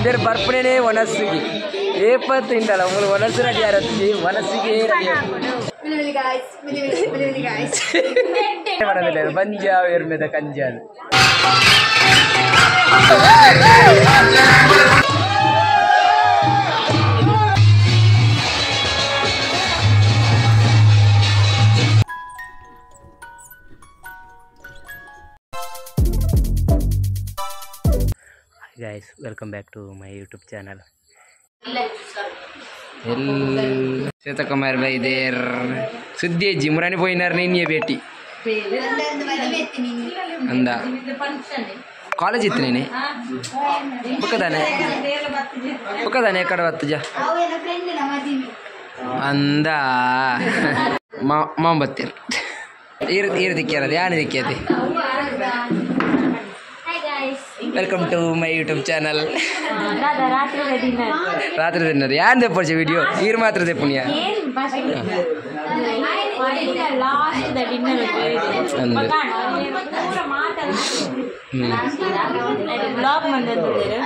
ಅಂದರೆ ಬರ್ಪಣೆನೇ ಒಣಸಿಗೆ ಏಪತ್ತಿಂದಲ್ಲ ಉಂಗೆ ಒಣಸು ರೆಡಿ ಆರತ್ತಿ ಒಣಸಿಗೆ ರೆಡಿ ಬಂಜಾವ ಎರ್ಮೆದ ಕಂಜಾಲ್ guys, welcome back to my YouTube channel. Seta Kumar bhai there. Sudhi Jimrani poinar ni beti. Anda. College itne ne. Bukadane ekkada vattija. Anda. Ma battir. Ir dikkara yaani dikkati. Welcome to my YouTube channel. Ratri dinner. Yan de porche video. Here matra de punya. Last the dinner. Vlog mandadire.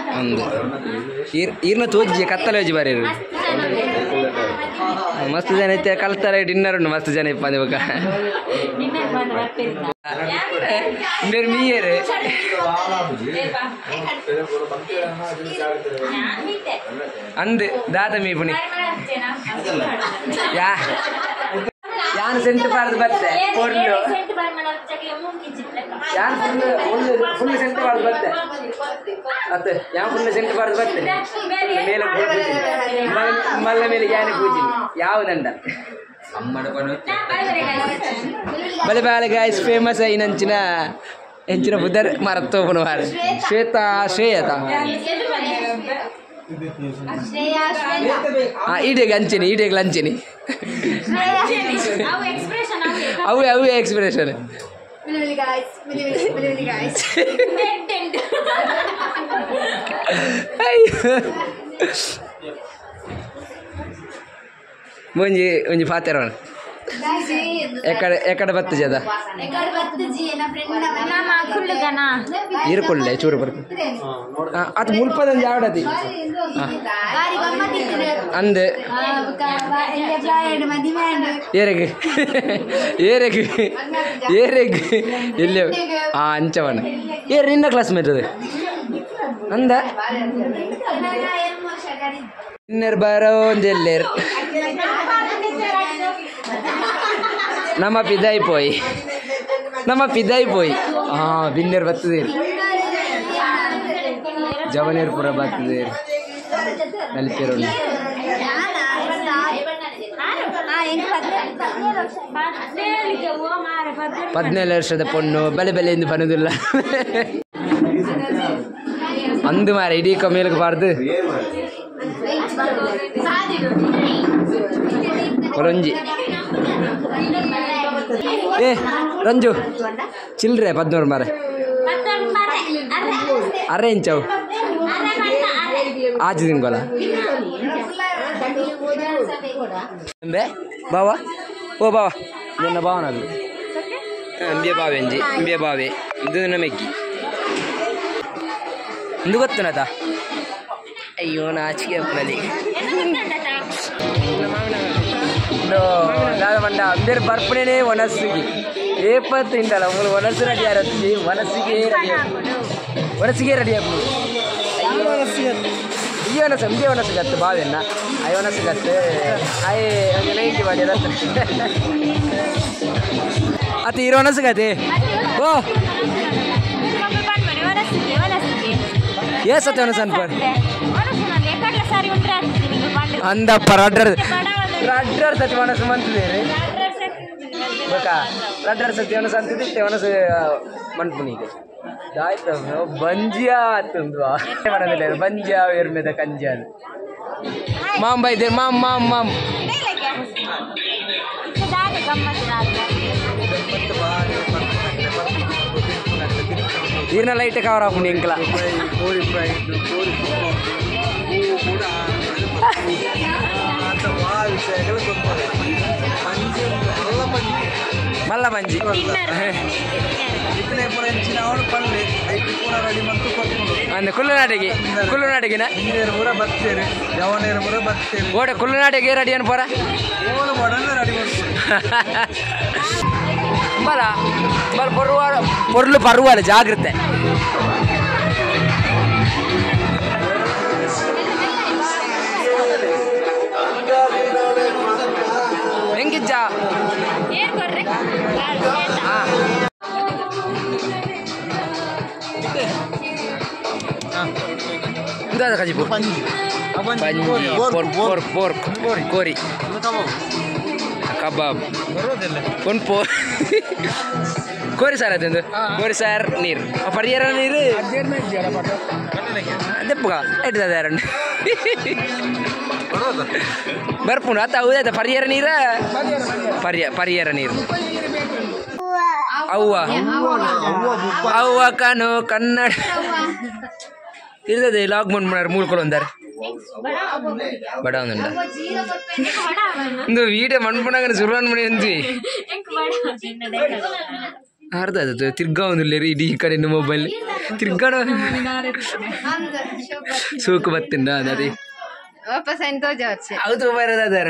Here na toji kattale hoji bareru. Mast jane te kaltare dinner undu mast jane ippande boka. Dinner bandu barpirina. Ner miyere. ಅಂದ್ ದಾದ me ಪುಣಿ ಯಾನ್ scent ಬಾರ್ದು ಬತ್ತೆ ಕೊಡ್ಲು ಯಾನ್ full scent ಬಾರ್ದು ಬತ್ತೆ ಅತ್ತೆ ಯಾನ್ ಫುಲ್ ಸೆಂಟ್ ಬಾರ್ದು ಬತ್ತೆ ಮೇಲೆ ಮಲ್ಲ ಮೇಲೆ ಯಾನೆ ಪೂಜೆ ಯಾವುದಂಡ ಬಲೆ ಬಾಳೆ ಗಾಯ್ಸ್ ಫೇಮಸ್ ಐನಂಚಿನ ಹೆಂಚಿನ ಬುದ್ಧರ್ ಮರತ್ತು ಪುಣವಾರ ಶ್ವೇತಾ ಈಡೆಗೆ ಅಂಚೆನಿ ಈಡೆಗೆ ಲಂಚೆನಿ ಅವು ಎಕ್ಸ್ಪ್ರೆಷನ್ ಮುಂಜಿ ಪಾತೆರೋಣ ಎಕಡೆ ಬತ್ತು ಜದ ಇರ್ಕೊಳ್ಳೆ ಚೂರು ಬರ್ಕು ಅದು ಮುಲ್ಪದಂದು ಯಾವಡತಿ ಅಂದೆ ಏರೆಗೆ ಎಲ್ಲಿ ಅಂಚವನ ಏರ್ ನಿನ್ನ ಕ್ಲಾಸ್ ಮೇಟ್ ಅದು ಅಂದ ಇನ್ನರ್ ಬರೋ ಒಂದೆಲ್ಲೇರು ನಮ್ಮ ಪಿದಾಯಿ ಪೋಯಿ ಬಿನ್ನೇರು ಬರ್ತದೇರಿ ಜವನೇರು ಪುರ ಬರ್ತದೇರಿ ನಲಿಪೇರೋಣ 17 ವರ್ಷದ ಪೊಣ್ಣು ಬೆಲೆಯಿಂದ ಬನ್ನೋದಿಲ್ಲ ಅಂದು ಮಾರ ಇಡೀ ಕಮ್ಮಿಯಲ್ಗೆ ಬಾರ್ದು ಕೊರಂಜಿ ರಂಜು ಚಿಲ್ರೆ 14 ಮಾರ ಅರೆ ಇಂಚವು आज दिन गोला बाबा ओ बाबा ನನ್ನ ಬಾವನದು ಇಂಬೆ ಬಾವೆ ಇದು ನಮೆಕ್ಕಿ ಇಂದು ಗೊತ್ತನತ ಅಯ್ಯೋ ನಾಚಿಕೆ ಅಪ್ಪನಲ್ಲಿ ಮಂಡ ಅಂದರೆ ಬರ್ಪಣೆನೇ ಒಣಸಿಗೆ ಏಪತ್ತಿಂದಲ್ಲ ಉಂಗೆ ಒಣಸು ರೆಡಿ ಆರತ್ತಿ ಒಣಸಿಗೆ ರೆಡಿ ಆಗ್ಬೋದು ಈ ಒಣಸು ಗತ್ತು ಬಾವೆನ್ನ ಐ ಒಣಸು ಗತ್ತು ಐ ನೈಂಟಿ ಮಾಡಿ ಅತಿ ಇರೋ ಒಣಸು ಗತಿ ಓ ಏಸತ್ತೆ ಒಣಸು ಅನ್ಪರ್ ಅಂದಪ್ಪ ರಡ್ಡರ್ ಸತಿ ಒಣಸು ಮಂತಿದೆ ಬೇಕಾ ರಡ್ಡರ್ ಸತಿ ಒಣಸು ಅಂತಿದ್ದೆ ಒಣಸು ಮಣ್ಪುನಿಗೆ ಆಯ್ತು ಬಂಜಿಯಾ ತುಂದ್ವಾ ಬಂಜಿಯಾ ಎರ್ಮೆದ ಕಂಜಾಲ್ ಮಾಮ್ ಬೈದೆ ಮಾಮ್ ಈರ್ನ ಲೈಟ್ ಕವರ್ ಹಾಕೊಂಡು ಇಂಕ್ಲ ವಿಷಯಗಳು మళ్ళా మంచి ಅಂದೆ ಕುಲ್ಲುನಾಟಿಗಿನ ಓಡೆ ಕುಲ್ಲುನಾಟಿಗೆ ರೆಡಿ ಅನ್ಪೋರ ಬಲ ಬಲ பொருள் பருவாள் ஜாகிரதை ಹೆಂಗಿಜ್ಜಾ enggak ada kaji pork kori kabab por kori sar ada tuh kori sar nir apa dia nir ada buka itu ada berpuna tahu ada pariera nira pariera nir ಅವ್ವ ಕಾನು ಕನ್ನಡ ಇರ್ತದೆ ಲಾಗ್ ಮಾಡ್ಬಿಡಾರ ಮೂಳ್ಕೊಂಡು ಅಂದಾರೆ ಬಡ ಒಂದು ವೀಡಿಯೋ ಮಾಡ್ಬಿಡಾಗ ಶುರುವಾನ್ ಮಾಡಿ ಅಂದ್ವಿ ಅರ್ಧ ಅದು ತಿರ್ಗಾ ಒಂದಿಲ್ಲ ಇಡೀ ಈ ಕಡೆ ಮೊಬೈಲ್ ತಿರ್ಗಾಡ ಸೂಕು ಬತ್ತಿಂದ ಅದೇ ಹೌದು ಬರೋದಾರ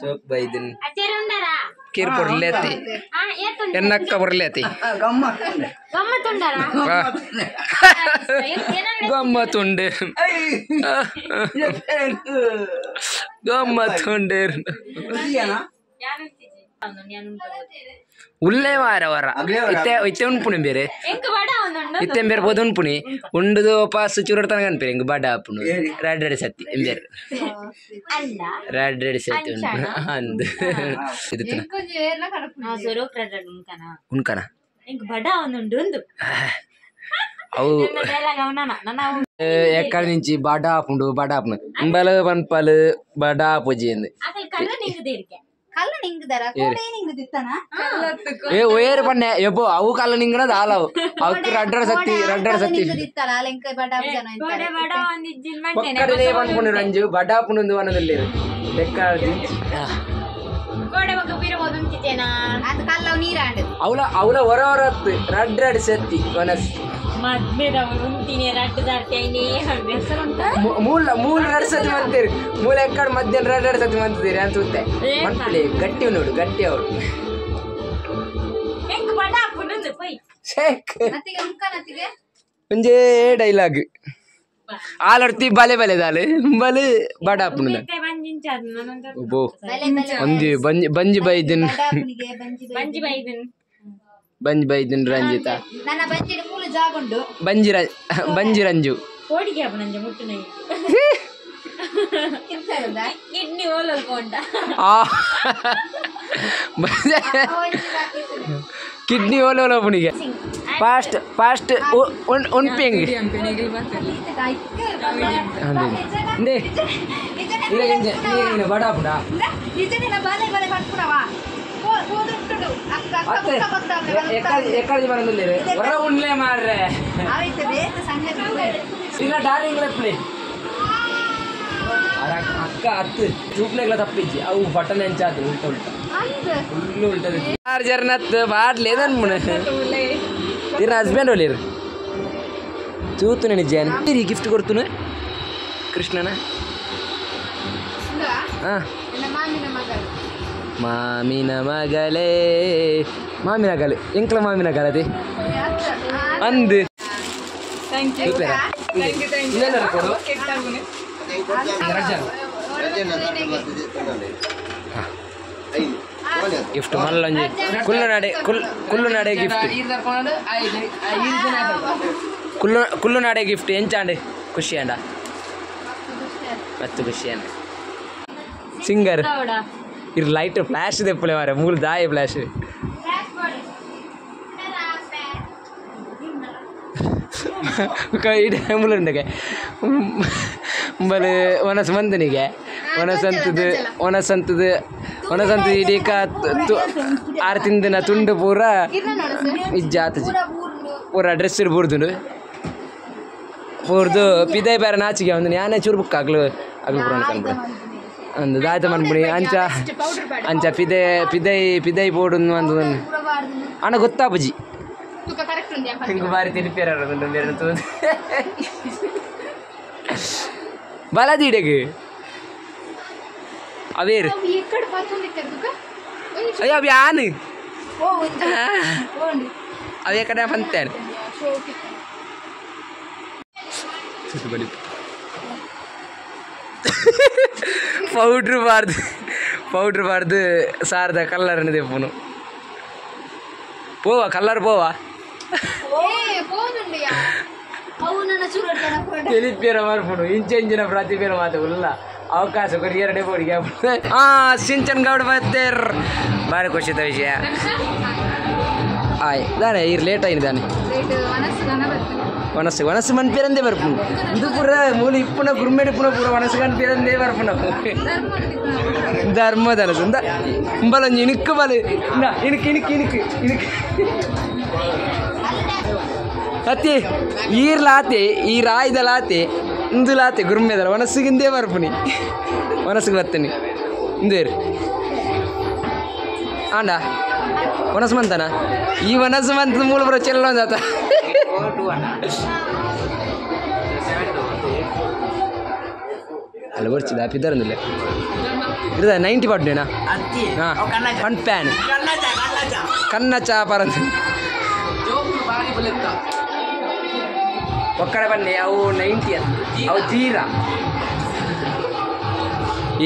ಸೋಕ್ ಬೈದಿನ್ ಕಿರ್ ಬರ್ಲೇತಿ ಎನ್ನಕ್ಕ ಬರ್ಲೇತಿ ಗಮ್ಮತ್ತುಂಡೆ ಉಳ್ಳೇ ವಾರ ವಾರ ಇತ್ತೆ ಉಣ್ಪುಣಿ ಬೇರೆ ಇತ್ತೆ ಬೇರೆ ಬೋದು ಉಣ್ಪುಣಿ ಉಂಡುದು ಪಾಸ್ ಚೂರಡ್ತಾನ ಕನ್ಪೇರಿ ಹಿಂಗೆ ಬಡ ಹಾಪುಣು ರಾಡ್ ಸತ್ತಿ ಬೇರೆ ರಾಡ್ ಸತ್ತಿ ಅಂದು ಉಣ್ಕನ అవు ఎక్కడి నుంచి బడాపుండు బడాపును ఇంబలు పన్పలు బడాపు చేయండి ఏ ఓయేరు పన్నే ఎప్పు అవు కళ్ళ నింగన దాలవు అవకి రడ్డడ సత్తి ఒక్కడే పనుకుని రంజు బడాపునుంది అన్నదిల్లేరు ఎక్కడ ಅವಳ ಹೊರಹೊರತ್ತು ರಡ್ ಸತ್ತಿ ಮೂಲ ರಡ್ ಸತಿ ಮಂತೀರಿ ಮೂಲ ಎಕ್ಕಡ ಮಧ್ಯಾಹ್ನ ರಡ್ ಸತಿ ಮಂತಿದ್ದೀರಿ ಅನ್ಸುತ್ತೆ ಮಂತ್ಲಿ ಗಟ್ಟಿ ನೋಡು ಗಟ್ಟಿ ಅವಳು ಒಂಜೇ ಡೈಲಾಗ್ ಆಲರ್ತಿ ಬಲೆ ಬಲೆ ದಾಲೆ ಬಲೆ ಬಡಾಪುನ ಒಂದಿ ಬಂಜಿ ಬೈದಿನ್ ರಂಜಿತ ಬಂಜಿ ರಂಜು ಕಿಡ್ನಿ ಓಲೋಲ ಪುಣಿಗೆ ಫಾಸ್ಟ್ ಉಣ್ಪಿಂಗ್ ಬಡಾಪುಡ ಎಕ್ಕಡಿ ಬರೋದಿಲ್ಲ ಹೊರ ಉಣ್ಲೆ ಮಾಡ್ರೆ ಇಲ್ಲ ಡಾರ್ಲಿಂಗ್ ಪ್ಲೇ ಅಕ್ಕ ಹತ್ತು ಚೂಪ್ಲೆಗಳ ತಪ್ಪಿಜ್ಜಿ ಅವು ಬಟನ್ ಹೆಂಚಾದು ಉಲ್ಟ ಫುಲ್ಲು ಉಲ್ಟದ ಚಾರ್ಜರ್ನತ್ತು ಬಾಡ್ಲೇದನ್ ಮುಣ ತಿರ್ನ ಹಸ್ಬೆಂಡ್ ಒಲಿರು ಚೂತು ನಿಜ ಗಿಫ್ಟ್ ಕೊಡ್ತುನು ಕೃಷ್ಣನ ಮಾಮಿನ ಮಗಳೇ ಮಾಮಿನ ಗಲೆ ಎಂಕ್ಲ ಮಾಮಿನ ಗಲದೆ ಅಂದು ಗಿಫ್ಟ್ ಮಲ್ಲಂಜಿ ಕುಲ್ಲು ನಡೆ ಗಿಫ್ಟ್ ಕುಲ್ಲು ನಡೆ ಗಿಫ್ಟ್ ಎಂಚಾಂಡೆ ಖುಷಿ ಅಂಡ ಮತ್ತು ಖುಷಿ ಅಂಡ ಸಿಂಗರ್ ಇರ್ ಲೈಟ್ ಫ್ಲಾಶ್ ತೆಪ್ಪಲೆ ಮಾರೆ ಮೂಲ ದಾಯ ಫ್ಲಾಶ್ ಈ ಟೈಮುಲಂದಗೆ ಬಲೆ ಒನಸ್ ಮಂದನಿಗೆ ಒನಸಂತದು ಇಡೀಕ 6 ತಿಂದಿನ ತುಂಡು ಪೂರ ಇಜ್ಜಾತಜಿ ಪೂರ ಡ್ರೆಸ್ ಬುರ್ದು ಪೂರ್ದು ಪಿದೈ ಬೇರೆ ನಾಚಿಗೆ ಒಂದು ಯಾನೇ ಚೂರು ಬುಕ್ ಆಗ್ಲು ಪೂರ ಅನ್ಕೊಂಡ್ಬಿಡ ಅಂದು ದಾಯ್ತ ಮನ್ಪುಣಿ ಅಂಚ ಪಿದೈ ಬೋಡು ಅಂದು ಅಣ್ಣ ಗೊತ್ತಾಪುಜಿ ಹಿಂಗೆ ಬಾರಿ ತಿರುಪೇರ ಬಲದೀಡೆಗೆ ಅವೇರು ಅಯ್ಯೋ ಅవి ಆನು అవి ఎక్కడ పంతారు పౌడర్ పార్దు సారద కలర్ అనేది తెప్పును పోవా కలర్ పోవా తెలిపేర మర్పును ఇంచెంచిన ప్రతి పేరు మాత ఉల్ల ಅವಕಾಶ ಕೊಡಿ 2 ಬೋಡಿಗೆ ಸಿಂಚನ್ ಗೌಡ ಬತ್ತೇರ್ ಬಾರಿ ಖುಷಿತ ವಿಷಯ ಆಯ್ ದಾನೆ ಇರ್ ಲೇಟ್ ಆಯ್ತು ದಾನೆ ವನಸ್ಸು ಮನ್ ಪೇರಂದೇ ಬರ್ಪುನು ಇದು ಪುರ ಮೂಲ ಇಪ್ಪುನ ಗುರ್ಮೆಡಿ ಪುನ ಪೂರ ವನಸ್ಸು ಕನ್ ಪೇರಂದೇ ಬರ್ಪುನ ಧರ್ಮದ ಅಂದ ಬಲ ಇಣುಕು ಬಲ ಇಣುಕು ಅತ್ತೆ ಈರ್ಲಾತೆ ಈ ರಾಯ್ದಲಾತೆ ಇಂದುಲಾತೆ ಗುರ್ಮೆದಲ್ಲ ವನಸ್ಸಿಗಿಂದೇ ಬರ್ಪುನಿ ವನಸ್ಸಿಗೆ ಬರ್ತೇನೆ ಇಂದೇರು ಆಂಡ ವನಸ್ಸು ಮಂತನ ಈ ವನಸ್ಸು ಮಂತ ಮೂಲ ಬರೋ ಚೆಲ್ಲ ಒಂದಾತ ಅಲ್ಲ ಬರ್ಚಿದ ಪಿದ್ದರಂದಿಲ್ಲ ಇರದ 90 ಪಡ್ನೇನಾ ಹಾಂ ಪ್ಯಾನ್ ಕನ್ನ ಚಾಪರಂತ ಒಕ್ಕಡೆ ಬನ್ನಿ ಅವು 90 ಅವು ತೀರಾ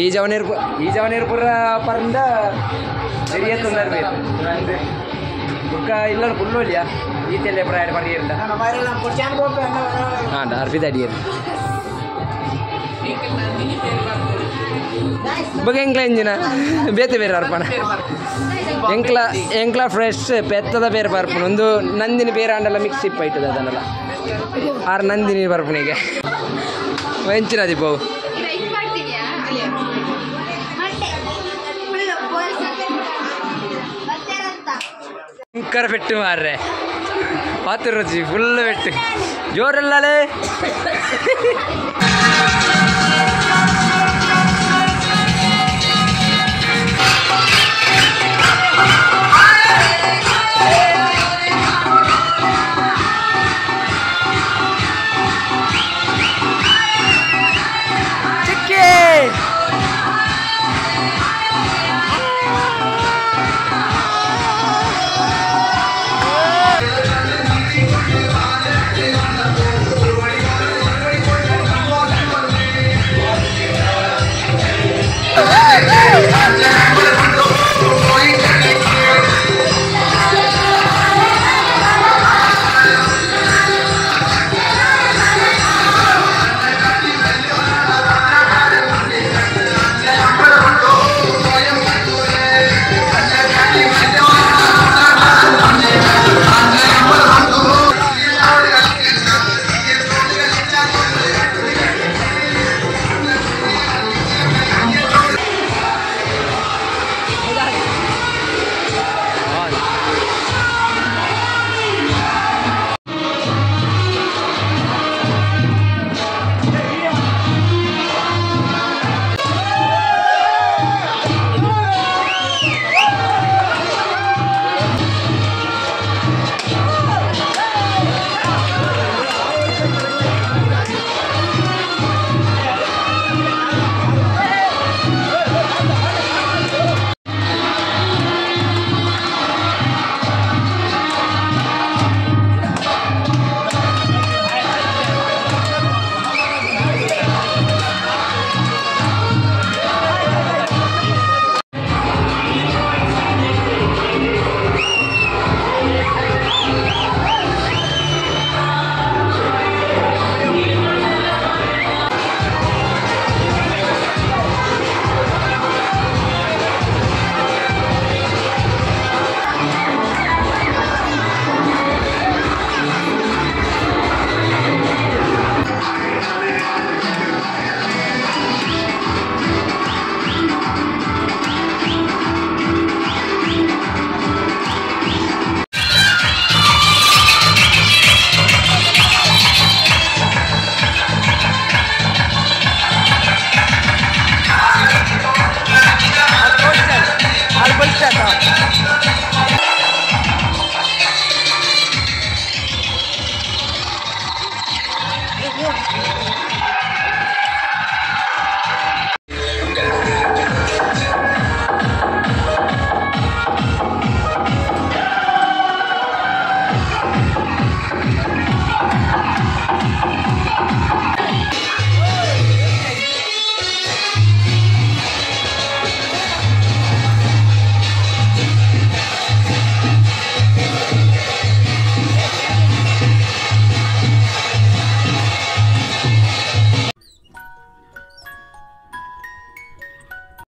ಈ ಜವನೇರ್ಪುರ ಪರಂದ ಸರಿಯತ್ತಂದ್ರೆ ಬುಕ್ಕ ಇಲ್ಲ ಕುಲ್ಲೋಲಿಯಾ ಈತೆಲ್ಲ ಪ್ರಾಯ ಪರಿಯಲ್ಲ ಹಾಂ ಅರ್ಪಿತ ಅಡಿಯರು ಬಗ್ಗೆ ಎಂಕ್ಲ ಎಂಜಿನ ಬೇತೆ ಬೇರೆ ಅರ್ಪಣ ಎಂಕ್ಲ ಫ್ರೆಶ್ ಪೆತ್ತದ ಬೇರೆ ಬರ್ಪಣ ಒಂದು ನಂದಿನಿ ಬೇರೆ ಅಂಡೆಲ್ಲ ಮಿಕ್ಸ್ ಇಪ್ಪ ಇಟ್ಟದ ಅದನ್ನೆಲ್ಲ 6 ನಂದಿನಿ ಬರ್ಪಣಿಗೆ ವೆಂಚಿನ ದೀಪವು ಭಯಂಕರ ಪೆಟ್ಟು ಮಾರ್ರೆ ಪಾತ್ರ ರುಚಿ ಫುಲ್ ಪೆಟ್ಟು ಜೋರಲ್ಲೇ